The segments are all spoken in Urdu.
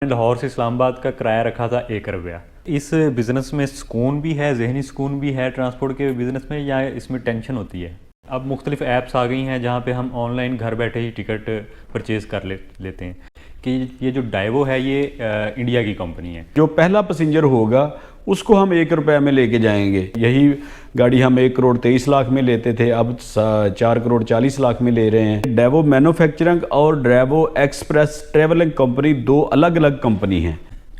لاہور سے اسلام آباد کا کرایہ رکھا تھا 1 روپیہ۔ اس بزنس میں سکون بھی ہے، ذہنی سکون بھی ہے ٹرانسپورٹ کے بزنس میں، یا اس میں ٹینشن ہوتی ہے؟ اب مختلف ایپس آ گئی ہیں جہاں پہ ہم آن لائن گھر بیٹھے ہی ٹکٹ پرچیز کر لیتے ہیں کہ یہ جو ڈائیوو ہے یہ انڈیا کی کمپنی ہے۔ جو پہلا پیسنجر ہوگا اس کو ہم 1 روپے میں لے کے جائیں گے۔ یہی گاڑی ہم 1,23,00,000 میں لیتے تھے، اب 4,40,00,000 میں لے رہے ہیں۔ ڈائیوو مینوفیکچرنگ اور ڈائیوو ایکسپریس ٹریولنگ کمپنی دو الگ الگ کمپنی ہیں۔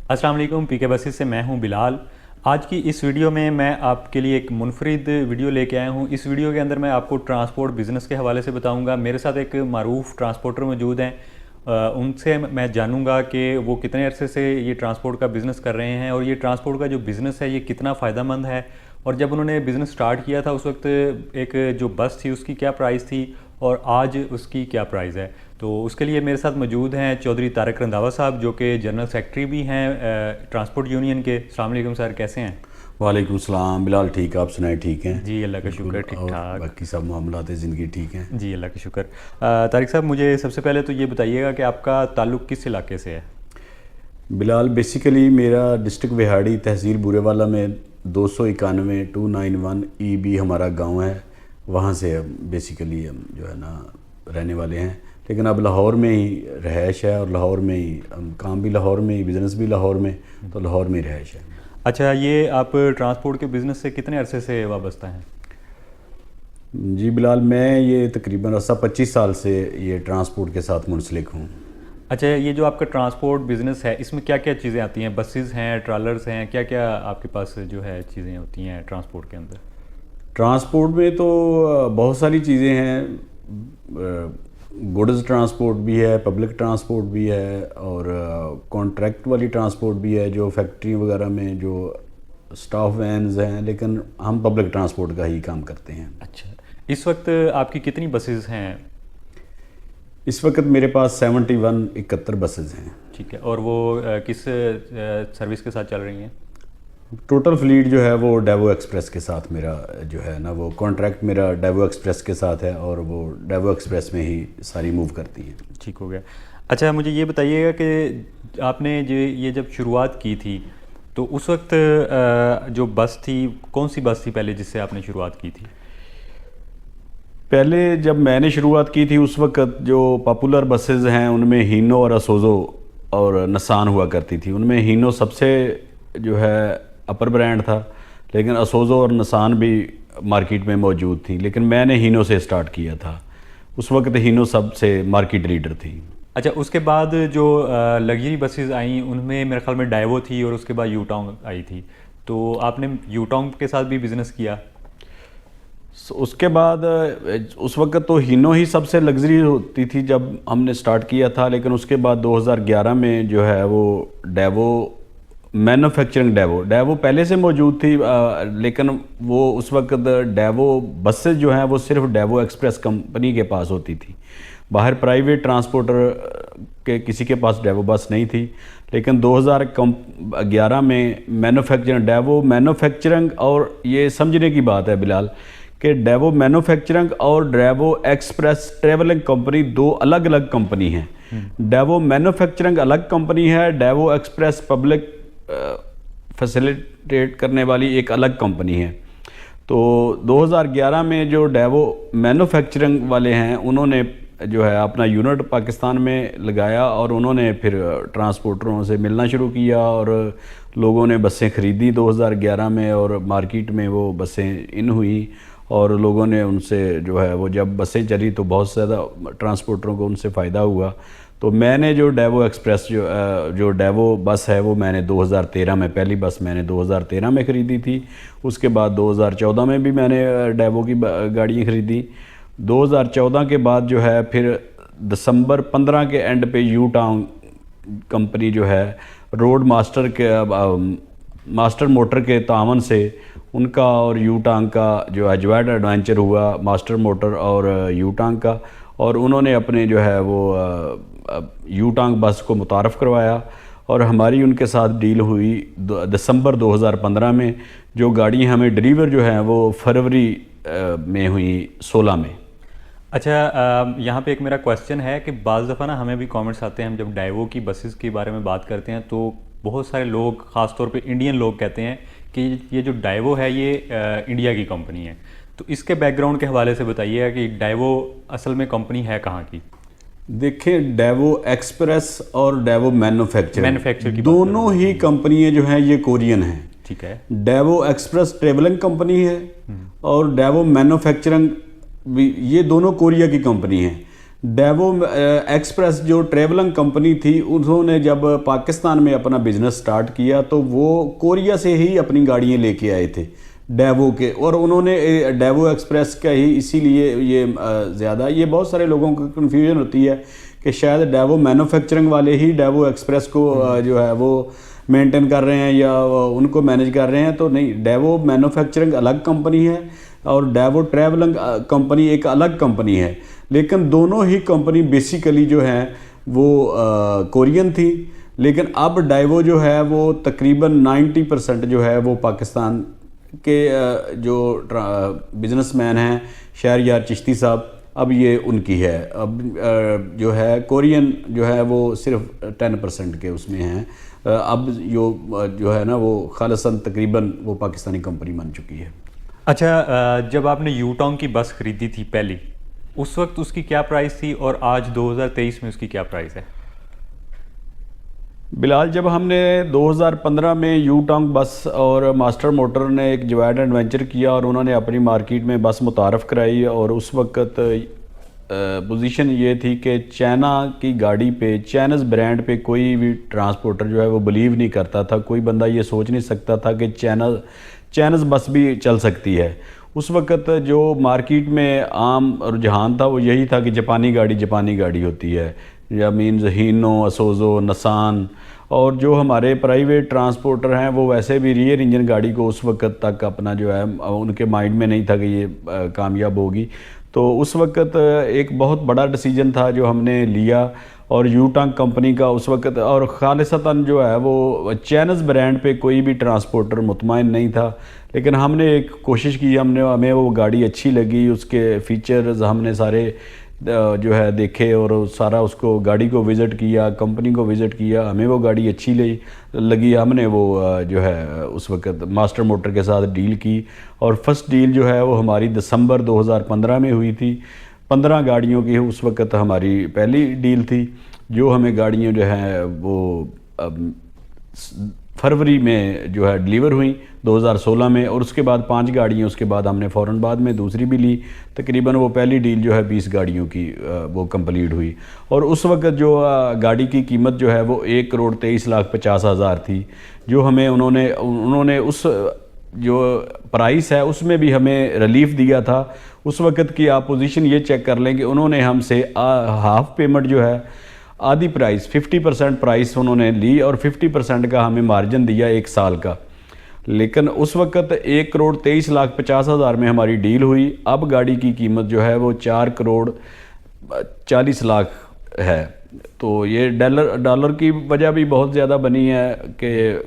السلام علیکم، پی کے بسز سے میں ہوں بلال۔ آج کی اس ویڈیو میں آپ کے لیے ایک منفرد ویڈیو لے کے آیا ہوں۔ اس ویڈیو کے اندر میں آپ کو ٹرانسپورٹ بزنس کے حوالے سے بتاؤں گا۔ میرے ساتھ ایک معروف ٹرانسپورٹر موجود ہیں، ان سے میں جانوں گا کہ وہ کتنے عرصے سے یہ ٹرانسپورٹ کا بزنس کر رہے ہیں اور یہ ٹرانسپورٹ کا جو بزنس ہے یہ کتنا فائدہ مند ہے، اور جب انہوں نے بزنس سٹارٹ کیا تھا اس وقت ایک جو بس تھی اس کی کیا پرائز تھی اور آج اس کی کیا پرائز ہے۔ تو اس کے لیے میرے ساتھ موجود ہیں چودھری طارق رنداوا صاحب، جو کہ جنرل سیکرٹری بھی ہیں ٹرانسپورٹ یونین کے۔ السلام علیکم سر، کیسے ہیں؟ وعلیکم السلام بلال، ٹھیک، آپ سنائیں؟ ٹھیک ہیں جی اللہ کا شکر، ٹھیک ٹھاک، باقی سب معاملات زندگی ٹھیک ہیں؟ جی اللہ کا شکر۔ طارق صاحب، مجھے سب سے پہلے تو یہ بتائیے گا کہ آپ کا تعلق کس علاقے سے ہے؟ بلال، بیسیکلی میرا ڈسٹرکٹ وہاڑی، تحصیل بورے والا میں 291 EB ہمارا گاؤں ہے، وہاں سے ہم بیسیکلی ہم جو ہے نا رہنے والے ہیں، لیکن اب لاہور میں ہی رہائش ہے، اور لاہور میں ہی ہم کام بھی لاہور میں ہی، بزنس بھی لاہور میں، تو لاہور میں ہی رہائش ہے۔ اچھا، یہ آپ ٹرانسپورٹ کے بزنس سے کتنے عرصے سے وابستہ ہیں؟ جی بلال، میں یہ تقریباً 25 سال سے یہ ٹرانسپورٹ کے ساتھ منسلک ہوں۔ اچھا، یہ جو آپ کا ٹرانسپورٹ بزنس ہے اس میں کیا کیا چیزیں آتی ہیں؟ بسز ہیں، ٹرالرز ہیں، کیا کیا آپ کے پاس جو ہے چیزیں ہوتی ہیں ٹرانسپورٹ کے اندر؟ ٹرانسپورٹ میں تو بہت ساری چیزیں ہیں، گوڈز ٹرانسپورٹ بھی ہے، پبلک ٹرانسپورٹ بھی ہے، اور کانٹریکٹ والی ٹرانسپورٹ بھی ہے جو فیکٹری وغیرہ میں جو سٹاف وینز ہیں، لیکن ہم پبلک ٹرانسپورٹ کا ہی کام کرتے ہیں۔ اچھا، اس وقت آپ کی کتنی بسز ہیں؟ اس وقت میرے پاس 71 بسز ہیں۔ ٹھیک ہے، اور وہ کس سروس کے ساتھ چل رہی ہیں؟ ٹوٹل فلیٹ جو ہے وہ ڈائیوو ایکسپریس کے ساتھ میرا جو ہے نا وہ کانٹریکٹ میرا ڈائیوو ایکسپریس کے ساتھ ہے، اور وہ ڈائیوو ایکسپریس میں ہی ساری موو کرتی ہیں۔ ٹھیک ہو گیا۔ اچھا، مجھے یہ بتائیے گا کہ آپ نے یہ جب شروعات کی تھی تو اس وقت جو بس تھی، کون سی بس تھی پہلے جس سے آپ نے شروعات کی تھی؟ پہلے جب میں نے شروعات کی تھی اس وقت جو پاپولر بسز ہیں ان میں ہینو اور اسوزو اور نسان ہوا کرتی تھی۔ ان میں ہینو سب سے جو ہے اپر برانڈ تھا، لیکن اسوزو اور نسان بھی مارکیٹ میں موجود تھی، لیکن میں نے ہینو سے سٹارٹ کیا تھا۔ اس وقت ہینو سب سے مارکیٹ لیڈر تھی۔ اچھا، اس کے بعد جو لگژری بسز آئیں ان میں میرے خیال میں ڈائیوو تھی اور اس کے بعد یو ٹانگ آئی تھی، تو آپ نے یو ٹانگ کے ساتھ بھی بزنس کیا؟ اس کے بعد اس وقت تو ہینو ہی سب سے لگژری ہوتی تھی جب ہم نے سٹارٹ کیا تھا، لیکن اس کے بعد 2011 میں جو ہے وہ ڈائیوو مینوفیکچرنگ ڈائیوو پہلے سے موجود تھی، لیکن وہ اس وقت ڈائیوو بسز جو ہیں وہ صرف ڈائیوو ایکسپریس کمپنی کے پاس ہوتی تھی، باہر پرائیویٹ ٹرانسپورٹر کے کسی کے پاس ڈائیوو بس نہیں تھی۔ لیکن 2011 میں ڈائیوو مینوفیکچرنگ، اور یہ سمجھنے کی بات ہے بلال کہ ڈائیوو مینوفیکچرنگ اور ڈائیوو ایکسپریس ٹریولنگ کمپنی دو الگ الگ کمپنی ہیں۔ ڈائیوو مینوفیکچرنگ الگ کمپنی ہے، ڈائیوو ایکسپریس پبلک فیسیلیٹیٹ کرنے والی ایک الگ کمپنی ہے۔ تو 2011 میں جو ڈائیوو مینوفیکچرنگ والے ہیں انہوں نے جو ہے اپنا یونٹ پاکستان میں لگایا، اور انہوں نے پھر ٹرانسپورٹروں سے ملنا شروع کیا، اور لوگوں نے بسیں خریدی 2011 میں، اور مارکیٹ میں وہ بسیں ان ہوئی، اور لوگوں نے ان سے جو ہے وہ جب بسیں چلی تو بہت زیادہ ٹرانسپورٹروں کو ان سے فائدہ ہوا۔ تو میں نے جو ڈائیوو ایکسپریس جو ڈائیوو بس ہے وہ میں نے 2013 میں، پہلی بس میں نے 2013 میں خریدی تھی۔ اس کے بعد 2014 میں بھی میں نے ڈائیوو کی گاڑیاں خریدی۔ 2014 کے بعد جو ہے پھر دسمبر 15 کے اینڈ پہ یو ٹانگ کمپنی جو ہے روڈ ماسٹر موٹر کے تعاون سے ان کا اور یو ٹانگ کا جو ہے جوائنٹ ایڈوینچر ہوا، ماسٹر موٹر اور یو ٹانگ کا، اور انہوں نے اپنے جو ہے وہ یو ٹانگ بس کو متعارف کروایا، اور ہماری ان کے ساتھ ڈیل ہوئی دسمبر 2015 میں۔ جو گاڑیاں ہمیں ڈیلیور جو ہیں وہ فروری میں ہوئی 16 میں۔ اچھا، یہاں پہ ایک میرا کویسچن ہے کہ بعض دفعہ نا ہمیں بھی کامنٹس آتے ہیں، ہم جب ڈائیوو کی بسز کے بارے میں بات کرتے ہیں تو بہت سارے لوگ، خاص طور پہ انڈین لوگ، کہتے ہیں کہ یہ جو ڈائیوو ہے یہ انڈیا کی کمپنی ہے. تو اس کے بیک گراؤنڈ کے حوالے سے بتائیے گا کہ ڈائیوو اصل میں کمپنی ہے کہاں کی؟ دیکھیں، ڈیوو ایکسپریس اور ڈیوو مینوفیکچر کی دونوں ہی کمپنیاں جو ہیں یہ کورین ہیں. ٹھیک ہے. ڈیوو ایکسپریس ٹریولنگ کمپنی ہے اور ڈیوو مینوفیکچرنگ بھی، یہ دونوں کوریا کی کمپنی ہیں. ڈیوو ایکسپریس جو ٹریولنگ کمپنی تھی، انہوں نے جب پاکستان میں اپنا بزنس سٹارٹ کیا تو وہ کوریا سے ہی اپنی گاڑیاں لے کے آئے تھے ڈیوو کے، اور انہوں نے ڈیوو ایکسپریس کا ہی اسی لیے یہ زیادہ، یہ بہت سارے لوگوں کو کنفیوژن ہوتی ہے کہ شاید ڈیوو مینوفیکچرنگ والے ہی ڈیوو ایکسپریس کو جو ہے وہ مینٹین کر رہے ہیں یا ان کو مینیج کر رہے ہیں. تو نہیں، ڈیوو مینوفیکچرنگ الگ کمپنی ہے اور ڈیوو ٹریولنگ کمپنی ایک الگ کمپنی ہے، لیکن دونوں ہی کمپنی بیسیکلی جو ہیں وہ کورین تھی. لیکن اب ڈائیوو جو ہے وہ تقریباً 90% جو ہے وہ پاکستان کے جو بزنس مین ہیں شہریار چشتی صاحب، اب یہ ان کی ہے. اب جو ہے کورین جو ہے وہ صرف 10% کے اس میں ہیں. اب جو ہے نا وہ خالصاً تقریباً وہ پاکستانی کمپنی بن چکی ہے. اچھا، جب آپ نے یوٹانگ کی بس خریدی تھی پہلی، اس وقت اس کی کیا پرائس تھی اور آج 2023 میں اس کی کیا پرائس ہے؟ بلال، جب ہم نے 2015 میں یوٹانگ بس اور ماسٹر موٹر نے ایک جوائنٹ ایڈونچر کیا اور انہوں نے اپنی مارکیٹ میں بس متعارف کرائی، اور اس وقت پوزیشن یہ تھی کہ چائنا کی گاڑی پہ، چائنز برانڈ پہ کوئی بھی ٹرانسپورٹر جو ہے وہ بلیو نہیں کرتا تھا. کوئی بندہ یہ سوچ نہیں سکتا تھا کہ چائنز بس بھی چل سکتی ہے. اس وقت جو مارکیٹ میں عام رجحان تھا وہ یہی تھا کہ جاپانی گاڑی ہوتی ہے، یا مینز ہینو، اسوزو، نسان. اور جو ہمارے پرائیویٹ ٹرانسپورٹر ہیں وہ ویسے بھی ریئر انجن گاڑی کو اس وقت تک اپنا جو ہے ان کے مائنڈ میں نہیں تھا کہ یہ کامیاب ہوگی. تو اس وقت ایک بہت بڑا ڈیسیجن تھا جو ہم نے لیا، اور یوٹانگ کمپنی کا اس وقت، اور خالصتاً جو ہے وہ چائنز برانڈ پہ کوئی بھی ٹرانسپورٹر مطمئن نہیں تھا. لیکن ہم نے ایک کوشش کی، ہمیں وہ گاڑی اچھی لگی، اس کے فیچرز ہم نے سارے جو ہے دیکھے اور سارا اس کو گاڑی کو وزٹ کیا، کمپنی کو وزٹ کیا، ہمیں وہ گاڑی اچھی لگی. ہم نے وہ جو ہے اس وقت ماسٹر موٹر کے ساتھ ڈیل کی، اور فرسٹ ڈیل جو ہے وہ ہماری دسمبر 2015 میں ہوئی تھی. 15 گاڑیوں کی اس وقت ہماری پہلی ڈیل تھی، جو ہمیں گاڑیاں جو ہیں وہ فروری میں جو ہے ڈیلیور ہوئیں 2016 میں، اور اس کے بعد 5 گاڑیاں اس کے بعد ہم نے فوراً بعد میں دوسری بھی لی. تقریباً وہ پہلی ڈیل جو ہے 20 گاڑیوں کی وہ کمپلیٹ ہوئی. اور اس وقت جو گاڑی کی قیمت جو ہے وہ 1,23,50,000 تھی، جو ہمیں انہوں نے اس جو پرائس ہے اس میں بھی ہمیں ریلیف دیا تھا. اس وقت کی آپ پوزیشن یہ چیک کر لیں کہ انہوں نے ہم سے ہاف پیمنٹ جو ہے، آدھی پرائس 50% پرائس انہوں نے لی، اور 50% کا ہمیں مارجن دیا 1 سال کا. لیکن اس وقت 1,23,50,000 میں ہماری ڈیل ہوئی. اب گاڑی کی قیمت جو ہے وہ 4,40,00,000 ہے. تو یہ ڈالر کی وجہ بھی بہت زیادہ بنی ہے کہ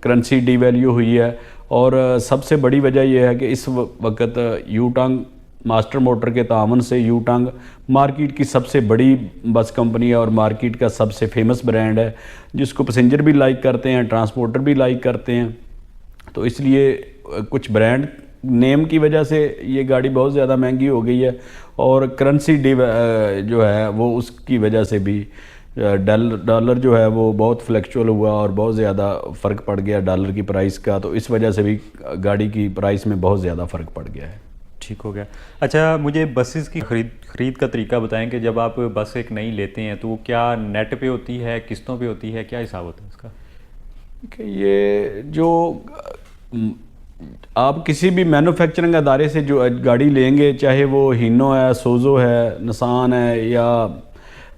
کرنسی ڈی ویلیو ہوئی ہے، اور سب سے بڑی وجہ یہ ہے کہ اس وقت یوٹانگ ماسٹر موٹر کے تعاون سے، یوٹانگ مارکیٹ کی سب سے بڑی بس کمپنی ہے اور مارکیٹ کا سب سے فیمس برانڈ ہے، جس کو پیسنجر بھی لائک کرتے ہیں، ٹرانسپورٹر بھی لائک کرتے ہیں. تو اس لیے کچھ برانڈ نیم کی وجہ سے یہ گاڑی بہت زیادہ مہنگی ہو گئی ہے، اور کرنسی جو ہے وہ اس کی وجہ سے بھی ڈالر جو ہے وہ بہت فلیکچوئل ہوا اور بہت زیادہ فرق پڑ گیا ڈالر کی پرائس کا. تو اس وجہ سے بھی گاڑی کی پرائس میں بہت زیادہ فرق پڑ گیا ہے. ٹھیک ہو گیا. اچھا، مجھے بسز کی خرید کا طریقہ بتائیں کہ جب آپ بس ایک نئی لیتے ہیں تو وہ کیا نیٹ پہ ہوتی ہے، قسطوں پہ ہوتی ہے، کیا حساب ہوتا ہے اس کا؟ کہ یہ جو آپ کسی بھی مینوفیکچرنگ ادارے سے جو گاڑی لیں گے، چاہے وہ ہینو ہے، سوزو ہے، نسان ہے، یا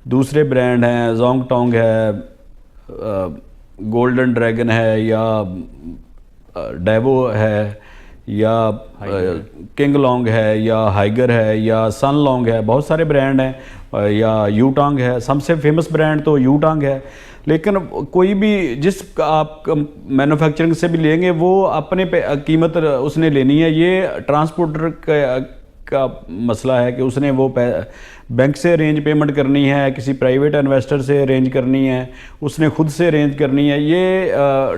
دوسرے برانڈ ہیں، زونگ ٹانگ ہے، گولڈن ڈریگن ہے، یا ڈیوو ہے، یا کنگ لانگ ہے، یا ہائیگر ہے، یا سن لانگ ہے، بہت سارے برانڈ ہیں، یا یوٹانگ ہے. سب سے فیمس برانڈ تو یوٹانگ ہے. لیکن کوئی بھی جس آپ مینوفیکچرنگ سے بھی لیں گے وہ اپنے پہ قیمت اس نے لینی ہے. یہ ٹرانسپورٹر کا مسئلہ ہے کہ اس نے وہ بینک سے ارینج پیمنٹ کرنی ہے, کسی پرائیویٹ انویسٹر سے ارینج کرنی ہے, اس نے خود سے ارینج کرنی ہے. یہ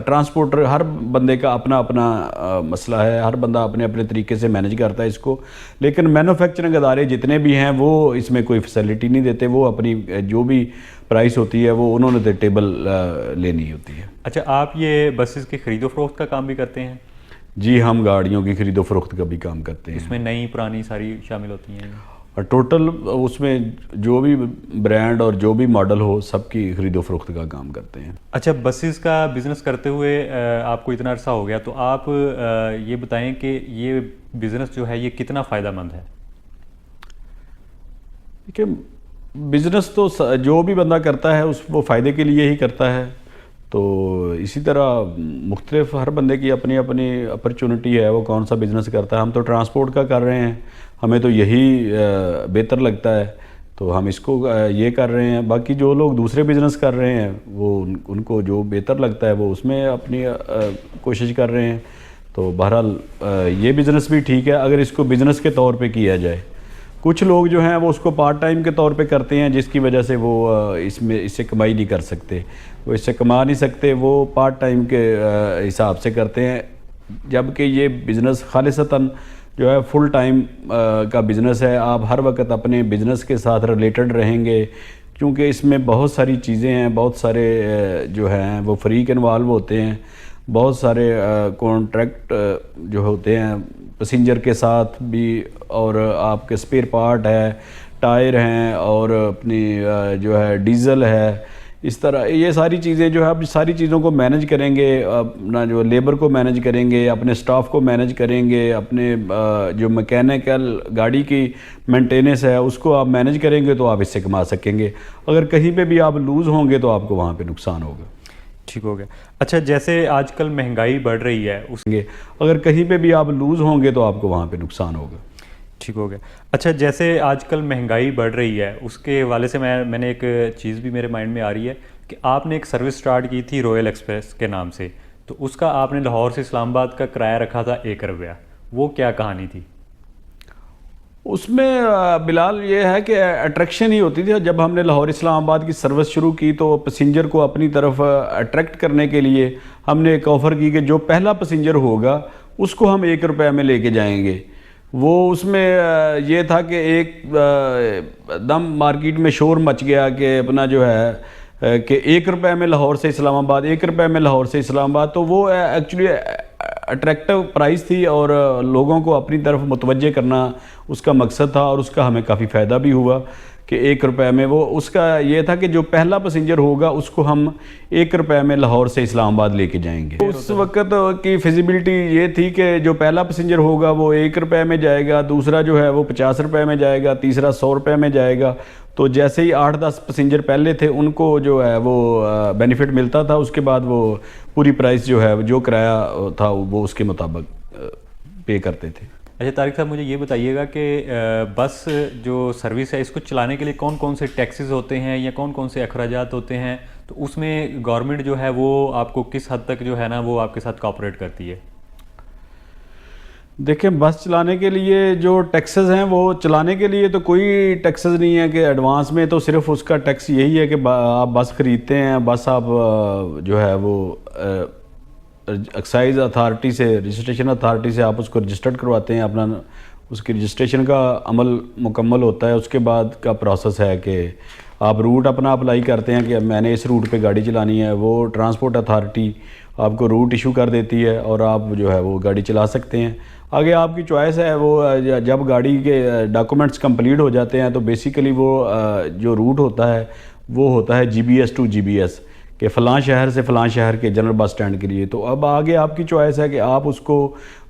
ٹرانسپورٹر ہر بندے کا اپنا اپنا مسئلہ ہے, ہر بندہ اپنے اپنے طریقے سے مینج کرتا ہے اس کو. لیکن مینوفیکچرنگ ادارے جتنے بھی ہیں وہ اس میں کوئی فیسلٹی نہیں دیتے, وہ اپنی جو بھی پرائس ہوتی ہے وہ انہوں نے ٹیبل لینی ہوتی ہے. اچھا, آپ یہ بسز کی خرید و فروخت کا کام بھی کرتے ہیں؟ جی, ہم گاڑیوں کی خرید و فروخت کا بھی کام کرتے ہیں. اس میں نئی پرانی ساری شامل ہوتی ہیں؟ ٹوٹل اس میں جو بھی برانڈ اور جو بھی ماڈل ہو سب کی خرید و فروخت کا کام کرتے ہیں. اچھا, بسز کا بزنس کرتے ہوئے آپ کو اتنا عرصہ ہو گیا, تو آپ یہ بتائیں کہ یہ بزنس جو ہے یہ کتنا فائدہ مند ہے؟ کہ بزنس تو جو بھی بندہ کرتا ہے وہ فائدے کے لیے ہی کرتا ہے. تو اسی طرح مختلف ہر بندے کی اپنی اپنی اپرچونٹی ہے, وہ کون سا بزنس کرتا ہے. ہم تو ٹرانسپورٹ کا کر رہے ہیں, ہمیں تو یہی بہتر لگتا ہے تو ہم اس کو یہ کر رہے ہیں. باقی جو لوگ دوسرے بزنس کر رہے ہیں وہ ان کو جو بہتر لگتا ہے وہ اس میں اپنی کوشش کر رہے ہیں. تو بہرحال یہ بزنس بھی ٹھیک ہے اگر اس کو بزنس کے طور پہ کیا جائے. کچھ لوگ جو ہیں وہ اس کو پارٹ ٹائم کے طور پہ کرتے ہیں جس کی وجہ سے وہ اس سے کمائی نہیں کر سکتے, وہ اس سے کما نہیں سکتے, وہ پارٹ ٹائم کے حساب سے کرتے ہیں. جبکہ یہ بزنس خالصتاً جو ہے فل ٹائم کا بزنس ہے. آپ ہر وقت اپنے بزنس کے ساتھ ریلیٹڈ رہیں گے کیونکہ اس میں بہت ساری چیزیں ہیں, بہت سارے جو ہیں وہ فریق انوالو ہوتے ہیں, بہت سارے کانٹریکٹ جو ہوتے ہیں پیسنجر کے ساتھ بھی, اور آپ کے اسپیئر پارٹ ہے, ٹائر ہیں, اور اپنی جو ہے ڈیزل ہے. اس طرح یہ ساری چیزیں جو ہے آپ ساری چیزوں کو مینج کریں گے, اپنا جو لیبر کو مینج کریں گے, اپنے سٹاف کو مینج کریں گے, اپنے جو میکینیکل گاڑی کی مینٹیننس ہے اس کو آپ مینج کریں گے تو آپ اس سے کما سکیں گے. اگر کہیں پہ بھی آپ لوز ہوں گے تو آپ کو وہاں پہ نقصان ہوگا. ٹھیک ہو گیا. اچھا, جیسے آج کل مہنگائی بڑھ رہی ہے اگر کہیں پہ بھی آپ لوز ہوں گے تو آپ کو وہاں پہ نقصان ہوگا. ٹھیک ہو گیا. اچھا, جیسے آج کل مہنگائی بڑھ رہی ہے اس کے حوالے سے میں نے ایک چیز بھی میرے مائنڈ میں آ رہی ہے کہ آپ نے ایک سروس سٹارٹ کی تھی رویل ایکسپریس کے نام سے, تو اس کا آپ نے لاہور سے اسلام آباد کا کرایہ رکھا تھا 1 روپیہ, وہ کیا کہانی تھی؟ اس میں بلال یہ ہے کہ اٹریکشن ہی ہوتی تھی. جب ہم نے لاہور اسلام آباد کی سروس شروع کی تو پیسنجر کو اپنی طرف اٹریکٹ کرنے کے لیے ہم نے ایک آفر کی کہ جو پہلا پیسنجر ہوگا اس کو ہم 1 روپے میں لے کے جائیں گے. وہ اس میں یہ تھا کہ ایک دم مارکیٹ میں شور مچ گیا کہ اپنا جو ہے کہ 1 روپے میں لاہور سے اسلام آباد, 1 روپے میں لاہور سے اسلام آباد. تو وہ ایکچولی اٹریکٹیو پرائس تھی اور لوگوں کو اپنی طرف متوجہ کرنا اس کا مقصد تھا, اور اس کا ہمیں کافی فائدہ بھی ہوا کہ 1 روپے میں وہ اس کا یہ تھا کہ جو پہلا پیسنجر ہوگا اس کو ہم 1 روپے میں لاہور سے اسلام آباد لے کے جائیں گے. اس وقت کی فیزیبلٹی یہ تھی کہ جو پہلا پیسنجر ہوگا وہ 1 روپے میں جائے گا, دوسرا جو ہے وہ 50 روپے میں جائے گا, تیسرا 100 روپے میں جائے گا. تو جیسے ہی 8-10 پیسنجر پہلے تھے ان کو جو ہے وہ بینیفٹ ملتا تھا, اس کے بعد وہ پوری پرائس جو ہے جو کرایہ تھا وہ اس کے مطابق پے کرتے تھے. اچھا طارق صاحب, مجھے یہ بتائیے گا کہ بس جو سروس ہے اس کو چلانے کے لیے کون کون سے ٹیکسز ہوتے ہیں یا کون کون سے اخراجات ہوتے ہیں, تو اس میں گورنمنٹ جو ہے وہ آپ کو کس حد تک جو ہے نا وہ آپ کے ساتھ کوآپریٹ کرتی ہے؟ دیکھیں, بس چلانے کے لیے جو ٹیکسز ہیں وہ چلانے کے لیے تو کوئی ٹیکسز نہیں ہے کہ ایڈوانس میں, تو صرف اس کا ٹیکس یہی ہے کہ آپ بس خریدتے ہیں, بس آپ جو ہے وہ ایکسائز اتھارٹی سے, رجسٹریشن اتھارٹی سے آپ اس کو رجسٹرڈ کرواتے ہیں. اپنا اس کی رجسٹریشن کا عمل مکمل ہوتا ہے, اس کے بعد کا پروسیس ہے کہ آپ روٹ اپنا اپلائی کرتے ہیں کہ میں نے اس روٹ پہ گاڑی چلانی ہے, وہ ٹرانسپورٹ اتھارٹی آپ کو روٹ ایشو کر دیتی ہے اور آپ جو ہے وہ گاڑی چلا سکتے ہیں. آگے آپ کی چوائس ہے, وہ جب گاڑی کے ڈاکومنٹس کمپلیٹ ہو جاتے ہیں تو بیسیکلی وہ جو روٹ ہوتا ہے وہ ہوتا ہے GPS to GPS کہ فلاں شہر سے فلاں شہر کے جنرل بس سٹینڈ کے لیے. تو اب آگے آپ کی چوائس ہے کہ آپ اس کو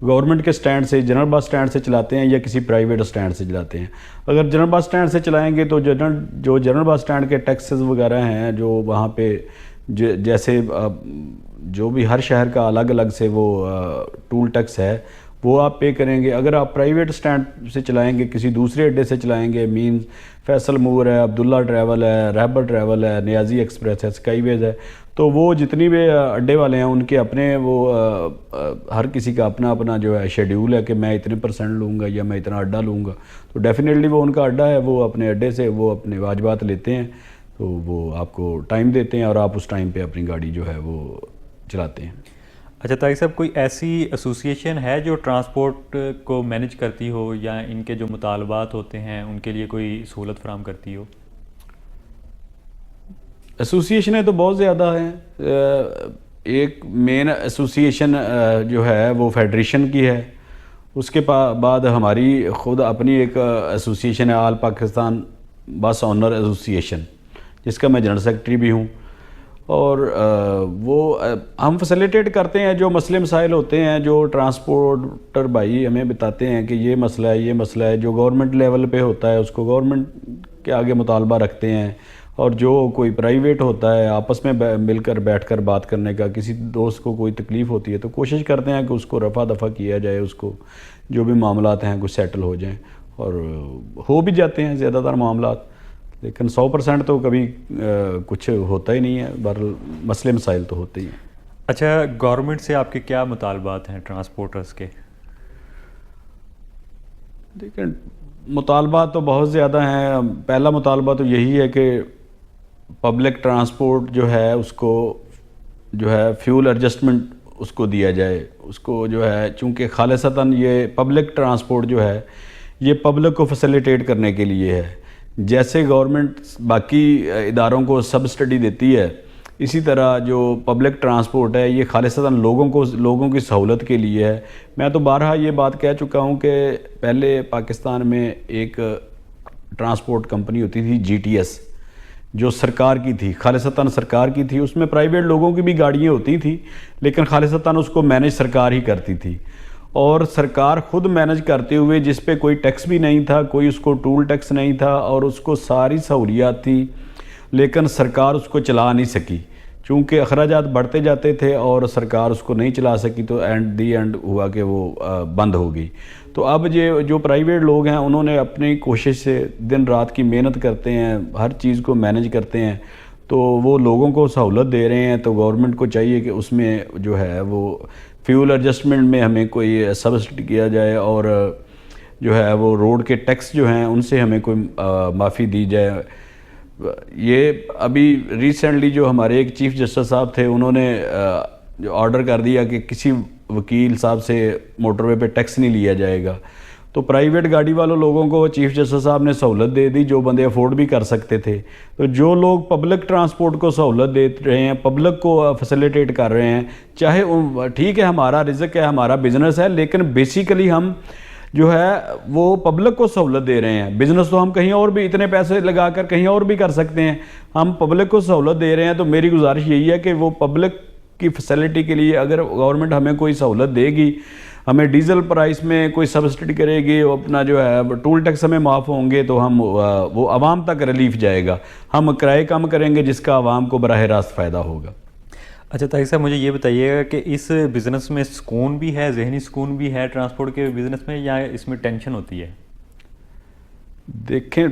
گورنمنٹ کے سٹینڈ سے, جنرل بس سٹینڈ سے چلاتے ہیں یا کسی پرائیویٹ سٹینڈ سے چلاتے ہیں. اگر جنرل بس سٹینڈ سے چلائیں گے تو جنرل بس سٹینڈ کے ٹیکسز وغیرہ ہیں جو وہاں پہ جیسے جو بھی ہر شہر کا الگ الگ سے وہ ٹول ٹیکس ہے وہ آپ پے کریں گے. اگر آپ پرائیویٹ سٹینڈ سے چلائیں گے, کسی دوسرے اڈے سے چلائیں گے, مینز فیصل مور ہے, عبداللہ ٹریول ہے, رہبر ٹریول ہے, نیازی ایکسپریس ہے, اسکائی ویز ہے, تو وہ جتنی بھی اڈے والے ہیں ان کے اپنے وہ ہر کسی کا اپنا اپنا جو ہے شیڈیول ہے کہ میں اتنے % لوں گا یا میں اتنا اڈا لوں گا. تو ڈیفینیٹلی وہ ان کا اڈا ہے, وہ اپنے اڈے سے وہ اپنے واجبات لیتے ہیں, تو وہ آپ کو ٹائم دیتے ہیں اور آپ اس ٹائم پہ اپنی گاڑی جو ہے وہ چلاتے ہیں. اچھا طارق صاحب, کوئی ایسی ایسوسیشن ہے جو ٹرانسپورٹ کو مینج کرتی ہو یا ان کے جو مطالبات ہوتے ہیں ان کے لیے کوئی سہولت فراہم کرتی ہو؟ ایسوسیشنیں تو بہت زیادہ ہیں. ایک مین ایسوسیشن جو ہے وہ فیڈریشن کی ہے, اس کے بعد ہماری خود اپنی ایک ایسوسیشن ہے آل پاکستان بس آنر ایسوسیشن, جس کا میں جنرل سیکرٹری بھی ہوں. اور وہ ہم فیسیلیٹیٹ کرتے ہیں جو مسئلے مسائل ہوتے ہیں, جو ٹرانسپورٹر بھائی ہمیں بتاتے ہیں کہ یہ مسئلہ ہے یہ مسئلہ ہے, جو گورنمنٹ لیول پہ ہوتا ہے اس کو گورنمنٹ کے آگے مطالبہ رکھتے ہیں, اور جو کوئی پرائیویٹ ہوتا ہے آپس میں مل کر بیٹھ کر بات کرنے کا, کسی دوست کو کوئی تکلیف ہوتی ہے تو کوشش کرتے ہیں کہ اس کو رفع دفع کیا جائے, اس کو جو بھی معاملات ہیں کچھ سیٹل ہو جائیں, اور ہو بھی جاتے ہیں زیادہ تر معاملات, لیکن 100% تو کبھی کچھ ہوتا ہی نہیں ہے. بہرحال مسئلے مسائل تو ہوتے ہی ہیں. اچھا, گورنمنٹ سے آپ کے کیا مطالبات ہیں ٹرانسپورٹرز کے؟ دیکھیں مطالبات تو بہت زیادہ ہیں. پہلا مطالبہ تو یہی ہے کہ پبلک ٹرانسپورٹ جو ہے اس کو جو ہے فیول ایڈجسٹمنٹ اس کو دیا جائے. اس کو جو ہے چونکہ خالصتاً یہ پبلک ٹرانسپورٹ جو ہے یہ پبلک کو فیسیلیٹیٹ کرنے کے لیے ہے. جیسے گورنمنٹ باقی اداروں کو سبسڈی دیتی ہے, اسی طرح جو پبلک ٹرانسپورٹ ہے یہ خالصتاً لوگوں کی سہولت کے لیے ہے. میں تو بارہا یہ بات کہہ چکا ہوں کہ پہلے پاکستان میں ایک ٹرانسپورٹ کمپنی ہوتی تھی GTS, جو سرکار کی تھی, خالصتاً سرکار کی تھی. اس میں پرائیویٹ لوگوں کی بھی گاڑیاں ہوتی تھیں لیکن خالصتاً اس کو مینج سرکار ہی کرتی تھی, اور سرکار خود مینج کرتے ہوئے جس پہ کوئی ٹیکس بھی نہیں تھا, کوئی اس کو ٹول ٹیکس نہیں تھا, اور اس کو ساری سہولیات تھی, لیکن سرکار اس کو چلا نہیں سکی چونکہ اخراجات بڑھتے جاتے تھے اور سرکار اس کو نہیں چلا سکی. تو اینڈ ہوا کہ وہ بند ہو گئی. تو اب جو پرائیویٹ لوگ ہیں انہوں نے اپنی کوشش سے دن رات کی محنت کرتے ہیں, ہر چیز کو مینج کرتے ہیں, تو وہ لوگوں کو سہولت دے رہے ہیں. تو گورنمنٹ کو چاہیے کہ اس میں جو ہے وہ فیول ایڈجسٹمنٹ میں ہمیں کوئی سبسڈی کیا جائے, اور جو ہے وہ روڈ کے ٹیکس جو ہیں ان سے ہمیں کوئی معافی دی جائے. یہ ابھی ریسنٹلی جو ہمارے ایک چیف جسٹس صاحب تھے انہوں نے جو آرڈر کر دیا کہ کسی وکیل صاحب سے موٹر وے پہ ٹیکس نہیں لیا جائے گا. تو پرائیویٹ گاڑی والوں لوگوں کو چیف جسٹس صاحب نے سہولت دے دی جو بندے افورڈ بھی کر سکتے تھے. تو جو لوگ پبلک ٹرانسپورٹ کو سہولت دے رہے ہیں, پبلک کو فیسیلیٹیٹ کر رہے ہیں, چاہے ٹھیک ہے ہمارا رزق ہے ہمارا بزنس ہے, لیکن بیسیکلی ہم جو ہے وہ پبلک کو سہولت دے رہے ہیں. بزنس تو ہم کہیں اور بھی اتنے پیسے لگا کر کہیں اور بھی کر سکتے ہیں, ہم پبلک کو سہولت دے رہے ہیں. تو میری گزارش یہی ہے کہ وہ پبلک کی فیسیلٹی کے لیے اگر گورنمنٹ ہمیں کوئی سہولت دے گی, ہمیں ڈیزل پرائس میں کوئی سبسڈی کرے گی, اپنا جو ہے ٹول ٹیکس ہمیں معاف ہوں گے, تو ہم وہ عوام تک ریلیف جائے گا. ہم کرائے کم کریں گے جس کا عوام کو براہ راست فائدہ ہوگا. اچھا طارق صاحب, مجھے یہ بتائیے گا کہ اس بزنس میں سکون بھی ہے, ذہنی سکون بھی ہے ٹرانسپورٹ کے بزنس میں, یا اس میں ٹینشن ہوتی ہے؟ دیکھیں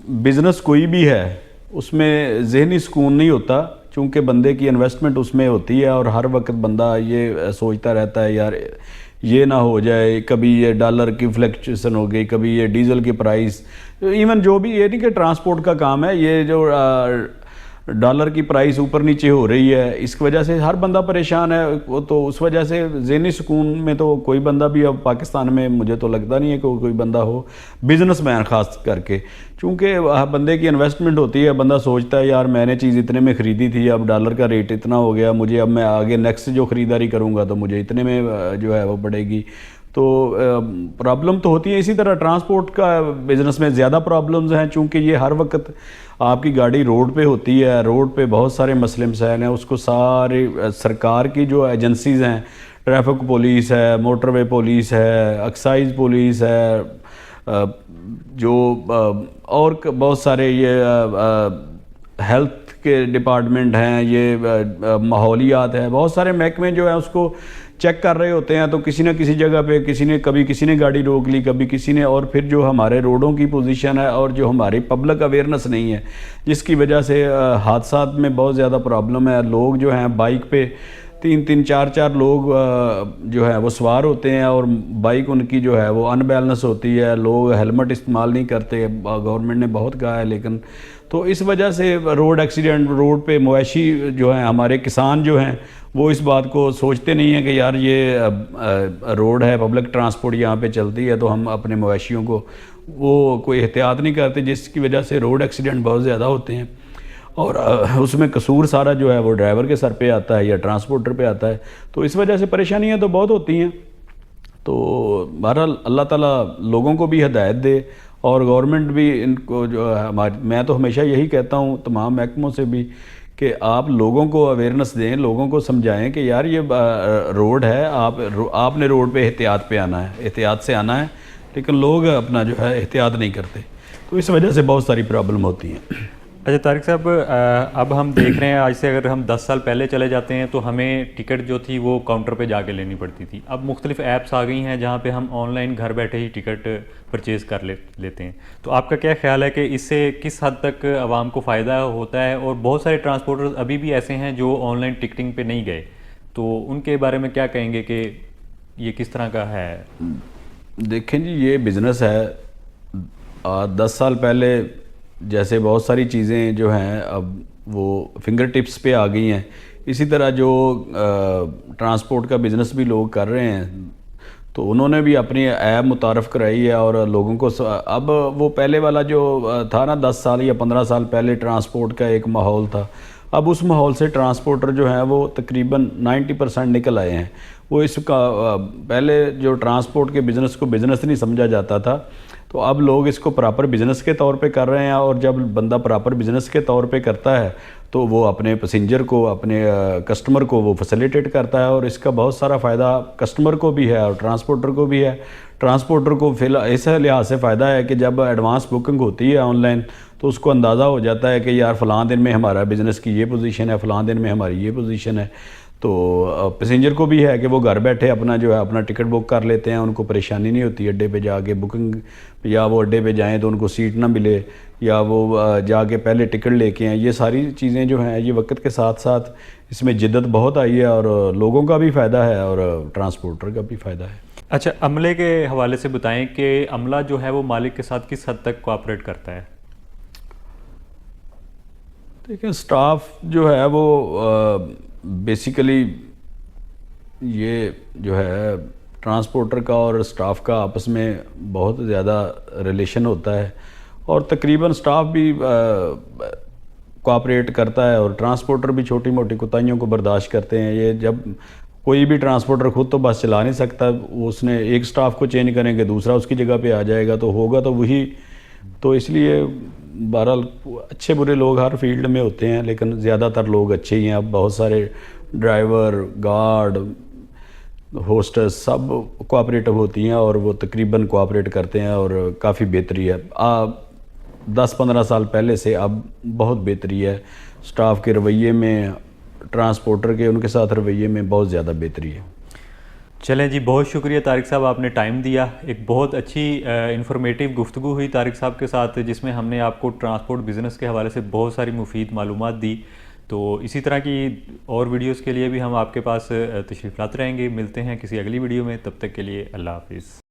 بزنس کوئی بھی ہے اس میں ذہنی سکون نہیں ہوتا, چونکہ بندے کی انویسٹمنٹ اس میں ہوتی ہے, اور ہر وقت بندہ یہ سوچتا رہتا ہے یار یہ نہ ہو جائے, کبھی یہ ڈالر کی فلیکچویشن ہو گئی, کبھی یہ ڈیزل کی پرائس, ایون جو بھی یہ نہیں کہ ٹرانسپورٹ کا کام ہے, یہ جو ڈالر کی پرائس اوپر نیچے ہو رہی ہے اس کی وجہ سے ہر بندہ پریشان ہے. تو اس وجہ سے ذہنی سکون میں تو کوئی بندہ بھی اب پاکستان میں مجھے تو لگتا نہیں ہے کہ کوئی بندہ ہو, بزنس مین خاص کر کے, چونکہ بندے کی انویسٹمنٹ ہوتی ہے. بندہ سوچتا ہے یار میں نے چیز اتنے میں خریدی تھی, اب ڈالر کا ریٹ اتنا ہو گیا, مجھے اب میں آگے نیکسٹ جو خریداری کروں گا تو مجھے اتنے میں جو ہے وہ پڑے گی. تو پرابلم تو ہوتی ہے. اسی طرح ٹرانسپورٹ کا بزنس میں زیادہ پرابلمز ہیں, چونکہ یہ ہر وقت آپ کی گاڑی روڈ پہ ہوتی ہے, روڈ پہ بہت سارے مسئلے مسائل ہیں, اس کو سارے سرکار کی جو ایجنسیز ہیں, ٹریفک پولیس ہے, موٹر وے پولیس ہے, ایکسائز پولیس ہے, جو اور بہت سارے یہ ہیلتھ کے ڈپارٹمنٹ ہیں, یہ ماحولیات ہے, بہت سارے محکمے جو ہیں اس کو چیک کر رہے ہوتے ہیں تو کسی نہ کسی جگہ پہ کبھی کسی نے گاڑی روک لی، کبھی کسی نے، اور پھر جو ہمارے روڈوں کی پوزیشن ہے اور جو ہماری پبلک اویئرنیس نہیں ہے، جس کی وجہ سے حادثات میں بہت زیادہ پرابلم ہے. لوگ جو ہیں بائک پہ 3-3 4-4 لوگ جو ہے وہ سوار ہوتے ہیں اور بائک ان کی جو ہے وہ ان بیلنس ہوتی ہے. لوگ ہیلمٹ استعمال نہیں کرتے، گورنمنٹ نے بہت کہا ہے، لیکن تو اس وجہ سے روڈ ایکسیڈنٹ، روڈ پہ مویشی جو ہیں، ہمارے کسان جو ہیں وہ اس بات کو سوچتے نہیں ہیں کہ یار یہ روڈ ہے، پبلک ٹرانسپورٹ یہاں پہ چلتی ہے، تو ہم اپنے مویشیوں کو وہ کوئی احتیاط نہیں کرتے، جس کی وجہ سے روڈ ایکسیڈنٹ بہت زیادہ ہوتے ہیں. اور اس میں قصور سارا جو ہے وہ ڈرائیور کے سر پہ آتا ہے یا ٹرانسپورٹر پہ آتا ہے. تو اس وجہ سے پریشانیاں تو بہت ہوتی ہیں. تو بہرحال اللہ تعالیٰ لوگوں کو بھی ہدایت دے، اور گورنمنٹ بھی ان کو جو ہے، میں تو ہمیشہ یہی کہتا ہوں تمام محکموں سے بھی کہ آپ لوگوں کو اویئرنیس دیں، لوگوں کو سمجھائیں کہ یار یہ روڈ ہے، آپ نے روڈ پہ احتیاط پہ آنا ہے، احتیاط سے آنا ہے، لیکن لوگ اپنا جو ہے احتیاط نہیں کرتے. تو اس وجہ سے بہت ساری پرابلم ہوتی ہیں. اچھا طارق صاحب، اب ہم دیکھ رہے ہیں آج سے اگر ہم 10 سال پہلے چلے جاتے ہیں تو ہمیں ٹکٹ جو تھی وہ کاؤنٹر پہ جا کے لینی پڑتی تھی. اب مختلف ایپس آ گئی ہیں جہاں پہ ہم آن لائن گھر بیٹھے ہی ٹکٹ پرچیز کر لیتے ہیں. تو آپ کا کیا خیال ہے کہ اس سے کس حد تک عوام کو فائدہ ہوتا ہے؟ اور بہت سارے ٹرانسپورٹرز ابھی بھی ایسے ہیں جو آن لائن ٹکٹنگ پہ نہیں گئے، تو ان کے بارے میں کیا کہیں گے کہ یہ کس طرح کا ہے؟ دیکھیں جی، یہ بزنس ہے. 10 سال پہلے جیسے بہت ساری چیزیں جو ہیں اب وہ فنگر ٹپس پہ آ گئی ہیں، اسی طرح جو ٹرانسپورٹ کا بزنس بھی لوگ کر رہے ہیں، تو انہوں نے بھی اپنی ایپ متعارف کرائی ہے. اور لوگوں کو اب وہ پہلے والا جو تھا نا 10 سال یا 15 سال پہلے ٹرانسپورٹ کا ایک ماحول تھا، اب اس ماحول سے ٹرانسپورٹر جو ہیں وہ تقریباً 90% نکل آئے ہیں. وہ اس کا پہلے جو ٹرانسپورٹ کے بزنس کو بزنس نہیں سمجھا جاتا تھا، تو اب لوگ اس کو پراپر بزنس کے طور پہ کر رہے ہیں. اور جب بندہ پراپر بزنس کے طور پہ کرتا ہے تو وہ اپنے پیسنجر کو، اپنے کسٹمر کو وہ فیسیلیٹیٹ کرتا ہے، اور اس کا بہت سارا فائدہ کسٹمر کو بھی ہے اور ٹرانسپورٹر کو بھی ہے. ٹرانسپورٹر کو اس لحاظ سے فائدہ ہے کہ جب ایڈوانس بکنگ ہوتی ہے آن لائن تو اس کو اندازہ ہو جاتا ہے کہ یار فلاں دن میں ہمارا بزنس کی یہ پوزیشن ہے، فلاں دن میں ہماری یہ پوزیشن ہے. تو پیسنجر کو بھی ہے کہ وہ گھر بیٹھے اپنا جو ہے اپنا ٹکٹ بک کر لیتے ہیں، ان کو پریشانی نہیں ہوتی اڈے پہ جا کے بکنگ، یا وہ اڈے پہ جائیں تو ان کو سیٹ نہ ملے، یا وہ جا کے پہلے ٹکٹ لے کے آئیں. یہ ساری چیزیں جو ہیں یہ وقت کے ساتھ ساتھ اس میں جدت بہت آئی ہے، اور لوگوں کا بھی فائدہ ہے اور ٹرانسپورٹر کا بھی فائدہ ہے. اچھا، عملے کے حوالے سے بتائیں کہ عملہ جو ہے وہ مالک کے ساتھ کس حد تک کوآپریٹ کرتا ہے؟ دیکھیں، سٹاف جو ہے وہ بیسیکلی یہ جو ہے ٹرانسپورٹر کا اور سٹاف کا آپس میں بہت زیادہ ریلیشن ہوتا ہے، اور تقریباً سٹاف بھی کوآپریٹ کرتا ہے، اور ٹرانسپورٹر بھی چھوٹی موٹی کوتاہیوں کو برداشت کرتے ہیں. یہ جب کوئی بھی ٹرانسپورٹر خود تو بس چلا نہیں سکتا، اس نے ایک سٹاف کو چینج کریں گے دوسرا اس کی جگہ پہ آ جائے گا، تو ہوگا تو وہی. تو اس لیے بہرحال اچھے برے لوگ ہر فیلڈ میں ہوتے ہیں، لیکن زیادہ تر لوگ اچھے ہی ہیں. اب بہت سارے ڈرائیور، گارڈ، ہوسٹس سب کوآپریٹو ہوتی ہیں، اور وہ تقریباً کوآپریٹ کرتے ہیں، اور کافی بہتری ہے. 10-15 سال پہلے سے اب بہت بہتری ہے سٹاف کے رویے میں، ٹرانسپورٹر کے ان کے ساتھ رویے میں بہت زیادہ بہتری ہے. چلیں جی، بہت شکریہ طارق صاحب، آپ نے ٹائم دیا. ایک بہت اچھی انفارمیٹیو گفتگو ہوئی طارق صاحب کے ساتھ، جس میں ہم نے آپ کو ٹرانسپورٹ بزنس کے حوالے سے بہت ساری مفید معلومات دی. تو اسی طرح کی اور ویڈیوز کے لیے بھی ہم آپ کے پاس تشریف لاتے رہیں گے. ملتے ہیں کسی اگلی ویڈیو میں، تب تک کے لیے اللہ حافظ.